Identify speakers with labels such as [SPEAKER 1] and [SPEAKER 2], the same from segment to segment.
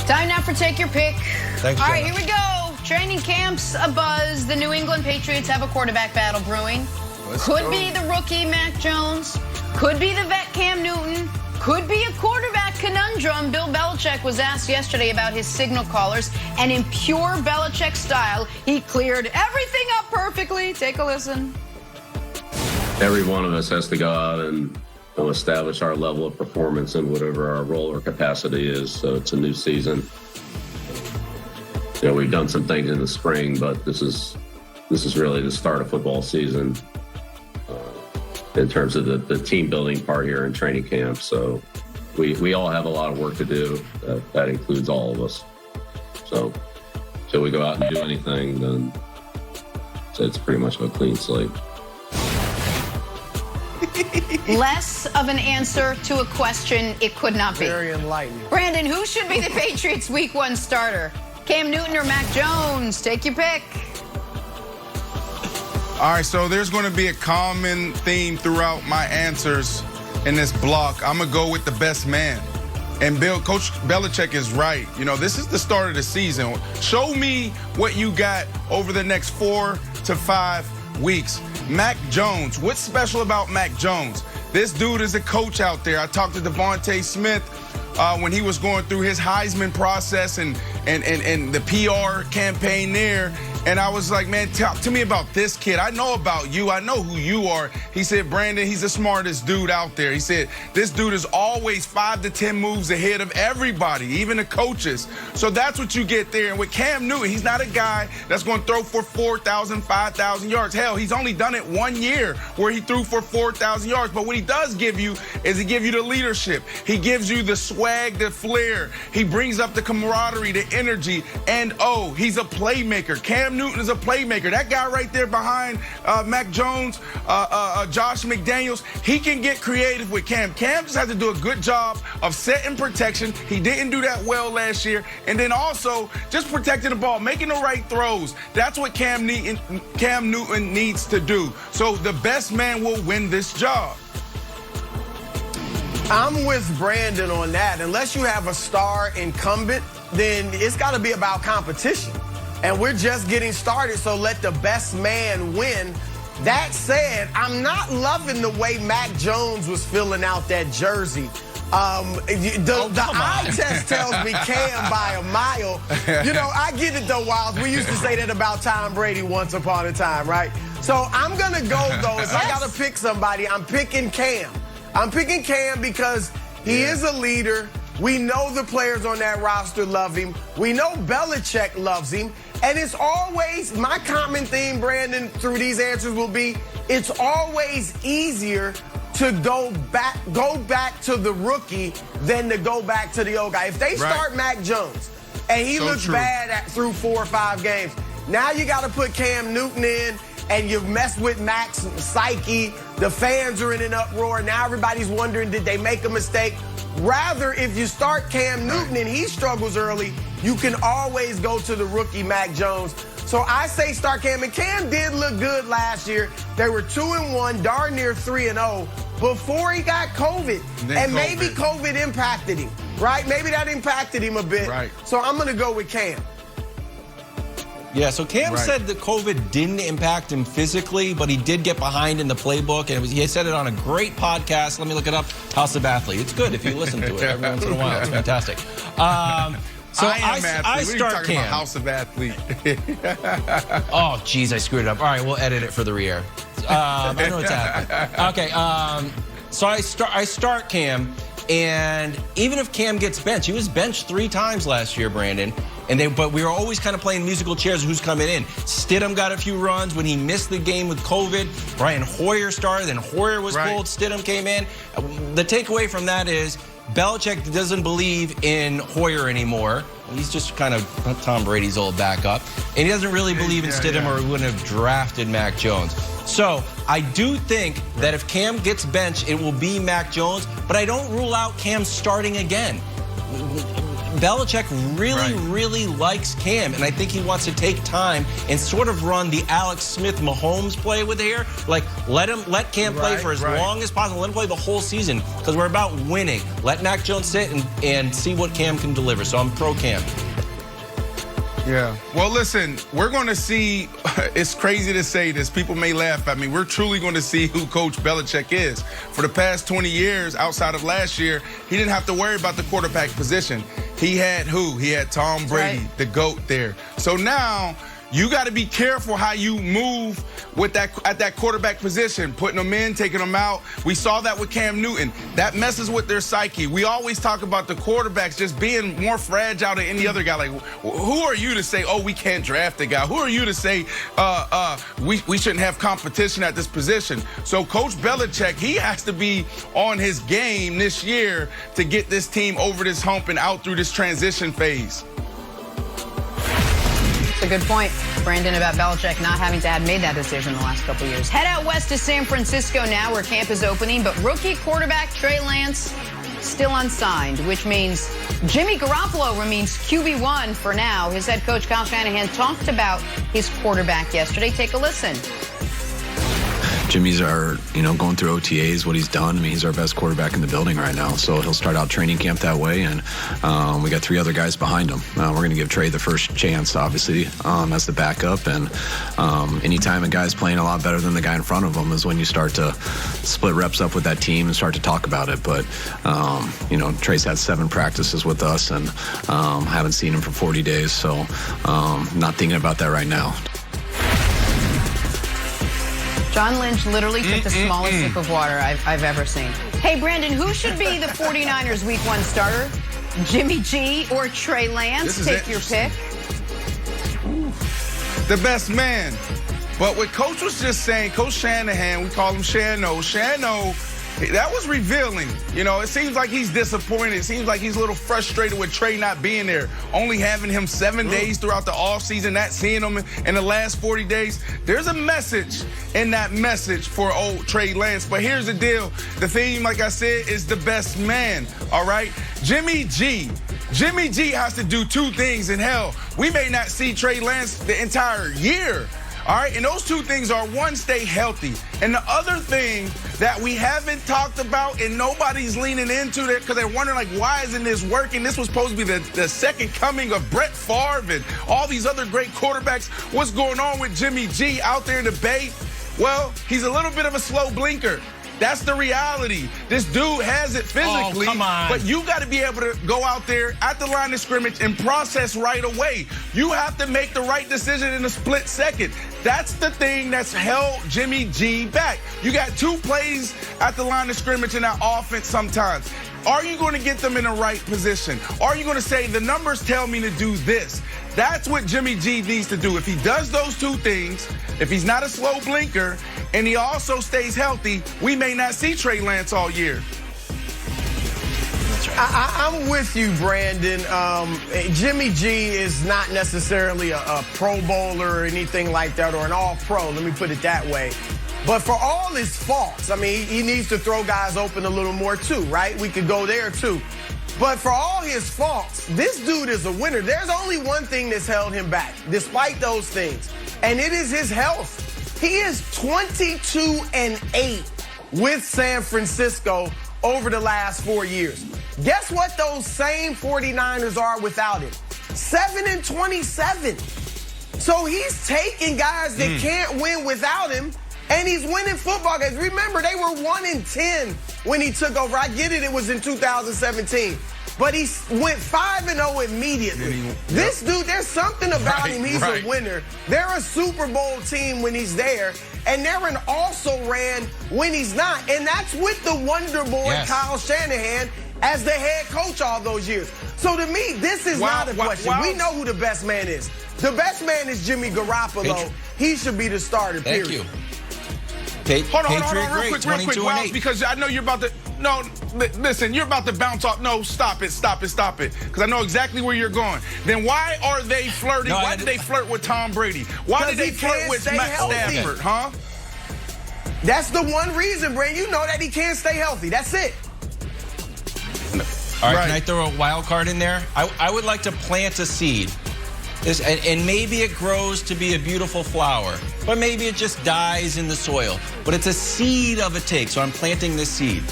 [SPEAKER 1] Time now for Take Your Pick.
[SPEAKER 2] Thanks,
[SPEAKER 1] all right, here we go. Training camp's abuzz. The New England Patriots have a quarterback battle brewing. Could be the rookie Mac Jones. Could be the vet Cam Newton. Could be a quarterback conundrum. Bill Belichick was asked yesterday about his signal callers, and in pure Belichick style, he cleared everything up perfectly. Take a listen.
[SPEAKER 3] Every one of us has to go out and establish our level of performance in whatever our role or capacity is. So it's a new season. We've done some things in the spring, but this is really the start of football season in terms of the team building part here in training camp. So we all have a lot of work to do. That includes all of us. So till we go out and do anything, then it's pretty much a clean slate.
[SPEAKER 1] Less of an answer to a question it could not be.
[SPEAKER 2] Very enlightening.
[SPEAKER 1] Brandon, who should be the Patriots Week 1 starter? Cam Newton or Mac Jones? Take your pick.
[SPEAKER 4] All right, so there's going to be a common theme throughout my answers in this block. I'm going to go with the best man. And Coach Belichick is right. This is the start of the season. Show me what you got over the next 4 to 5 weeks. Mac Jones. What's special about Mac Jones? This dude is a coach out there. I talked to Devontae Smith when he was going through his Heisman process and the PR campaign there. And I was like, man, talk to me about this kid. I know about you. I know who you are. He said, Brandon, he's the smartest dude out there. He said, this dude is always 5 to 10 moves ahead of everybody, even the coaches. So that's what you get there. And with Cam Newton, he's not a guy that's going to throw for 4,000, 5,000 yards. Hell, he's only done it 1 year where he threw for 4,000 yards. But what he does give you is he gives you the leadership. He gives you the swag, the flair. He brings up the camaraderie, the energy. And, he's a playmaker. Cam Newton is a playmaker. That guy right there behind Mac Jones, Josh McDaniels, he can get creative with Cam. Cam just has to do a good job of setting protection. He didn't do that well last year. And then also just protecting the ball, making the right throws. That's what Cam Newton needs to do. So the best man will win this job.
[SPEAKER 2] I'm with Brandon on that. Unless you have a star incumbent, then it's got to be about competition. And we're just getting started, so let the best man win. That said, I'm not loving the way Mac Jones was filling out that jersey. The eye test tells me Cam by a mile. I get it though, Wiles. We used to say that about Tom Brady once upon a time, right? So I'm going to go, though. If I got to pick somebody, I'm picking Cam. I'm picking Cam because he is a leader. We know the players on that roster love him. We know Belichick loves him. And it's always, my common theme, Brandon, through these answers will be, it's always easier to go back to the rookie than to go back to the old guy. If they start Mac Jones and he looks bad through 4 or 5 games, now you got to put Cam Newton in and you mess with Mac's psyche. The fans are in an uproar. Now everybody's wondering, did they make a mistake? Rather, if you start Cam Newton and he struggles early, you can always go to the rookie Mac Jones. So I say start Cam. And Cam did look good last year. They were 2-1, darn near 3-0 before he got COVID. And maybe COVID impacted him, right? Maybe that impacted him a bit.
[SPEAKER 4] Right.
[SPEAKER 2] So I'm going to go with Cam.
[SPEAKER 5] Yeah, so Cam said that COVID didn't impact him physically, but he did get behind in the playbook, and he said it on a great podcast. Let me look it up, House of Athlete. It's good if you listen to it every once in a while. It's fantastic. So I start Cam.
[SPEAKER 4] About House of Athlete.
[SPEAKER 5] Oh, geez, I screwed it up. All right, we'll edit it for the re-air. I know it's happening. Okay, so I start Cam, and even if Cam gets benched, he was benched 3 times last year, Brandon. But we were always kind of playing musical chairs who's coming in. Stidham got a few runs when he missed the game with COVID. Brian Hoyer started, then Hoyer was pulled. Stidham came in. The takeaway from that is Belichick doesn't believe in Hoyer anymore. He's just kind of Tom Brady's old backup. And he doesn't really believe in Stidham or he wouldn't have drafted Mac Jones. So I do think that if Cam gets benched, it will be Mac Jones. But I don't rule out Cam starting again. Belichick really likes Cam, and I think he wants to take time and sort of run the Alex Smith-Mahomes play with here. Like, let Cam play for as long as possible. Let him play the whole season because we're about winning. Let Mac Jones sit and see what Cam can deliver. So I'm pro Cam.
[SPEAKER 4] Yeah. Well, listen, we're going to see, it's crazy to say this. People may laugh at me. We're truly going to see who Coach Belichick is. For the past 20 years, outside of last year, he didn't have to worry about the quarterback position. He had who? He had Tom Brady, the GOAT there. So now you got to be careful how you move with at that quarterback position, putting them in, taking them out. We saw that with Cam Newton. That messes with their psyche. We always talk about the quarterbacks just being more fragile than any other guy. Like, who are you to say, oh, we can't draft a guy? Who are you to say we shouldn't have competition at this position? So Coach Belichick, he has to be on his game this year to get this team over this hump and out through this transition phase.
[SPEAKER 1] That's a good point, Brandon, about Belichick not having to have made that decision the last couple of years. Head out west to San Francisco now, where camp is opening, but rookie quarterback Trey Lance still unsigned, which means Jimmy Garoppolo remains QB1 for now. His head coach Kyle Shanahan talked about his quarterback yesterday. Take a listen.
[SPEAKER 6] Jimmy's going through OTAs, what he's done. I mean, he's our best quarterback in the building right now. So he'll start out training camp that way, and we got 3 other guys behind him. We're going to give Trey the first chance, obviously, as the backup. And anytime a guy's playing a lot better than the guy in front of him is when you start to split reps up with that team and start to talk about it. But, Trey's had 7 practices with us, and haven't seen him for 40 days. So not thinking about that right now.
[SPEAKER 1] John Lynch literally took the smallest sip of water I've ever seen. Hey, Brandon, who should be the 49ers Week 1 starter? Jimmy G or Trey Lance? Take your pick.
[SPEAKER 4] The best man. But what Coach was just saying, Coach Shanahan, we call him Shano. Shano, that was revealing. It seems like he's disappointed. It seems like he's a little frustrated with Trey not being there. Only having him 7 days throughout the offseason, not seeing him in the last 40 days. There's a message in that message for old Trey Lance. But here's the deal. The theme, like I said, is the best man, all right? Jimmy G. Jimmy G has to do 2 things in hell. We may not see Trey Lance the entire year. All right, and those 2 things are, 1, stay healthy. And the other thing that we haven't talked about and nobody's leaning into it because they're wondering, like, why isn't this working? This was supposed to be the second coming of Brett Favre and all these other great quarterbacks. What's going on with Jimmy G out there in the Bay? Well, he's a little bit of a slow blinker. That's the reality. This dude has it physically, but you got to be able to go out there at the line of scrimmage and process right away. You have to make the right decision in a split second. That's the thing that's held Jimmy G back. You got 2 plays at the line of scrimmage in that offense sometimes. Are you going to get them in the right position? Are you going to say, the numbers tell me to do this? That's what Jimmy G needs to do. If he does those 2 things, if he's not a slow blinker, and he also stays healthy, we may not see Trey Lance all year.
[SPEAKER 2] That's right. I'm with you, Brandon. Jimmy G is not necessarily a Pro Bowler or anything like that, or an All-Pro, let me put it that way. But for all his faults, I mean, he needs to throw guys open a little more too, right? We could go there too. But for all his faults, this dude is a winner. There's only one thing that's held him back, despite those things, and it is his health. He is 22-8 with San Francisco over the last 4 years. Guess what those same 49ers are without him? 7-27. So he's taking guys that can't win without him, and he's winning football games. Remember, they were 1-10 when he took over. I get it, it was in 2017. But he went 5-0 immediately. This dude, there's something about him. He's a winner. They're a Super Bowl team when he's there, and they're an also-ran when he's not. And that's with the Wonder Boy, Kyle Shanahan, as the head coach all those years. So to me, this is not a question. We know who the best man is. The best man is Jimmy Garoppolo. He should be the starter, period.
[SPEAKER 5] Thank you.
[SPEAKER 4] Hold on, real quick, Wiles, because I know you're about to, listen, you're about to bounce off. No, stop it. Because I know exactly where you're going. Then why are they flirting? Why did they flirt with Tom Brady? Why did they flirt with Matt Stafford, huh?
[SPEAKER 2] That's the one reason, Brandon. You know that he can't stay healthy. That's it.
[SPEAKER 5] All right,
[SPEAKER 4] Right.
[SPEAKER 5] can I throw a wild card in there? I would like to plant a seed. And maybe it grows to be a beautiful flower, but maybe it just dies in the soil. But it's a seed of a take, so I'm planting this seed.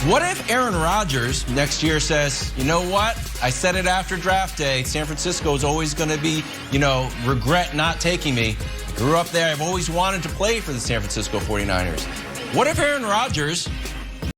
[SPEAKER 5] What if Aaron Rodgers next year says, you know what? I said it after draft day. San Francisco is always going to be, regret not taking me. Grew up there. I've always wanted to play for the San Francisco 49ers. What if Aaron Rodgers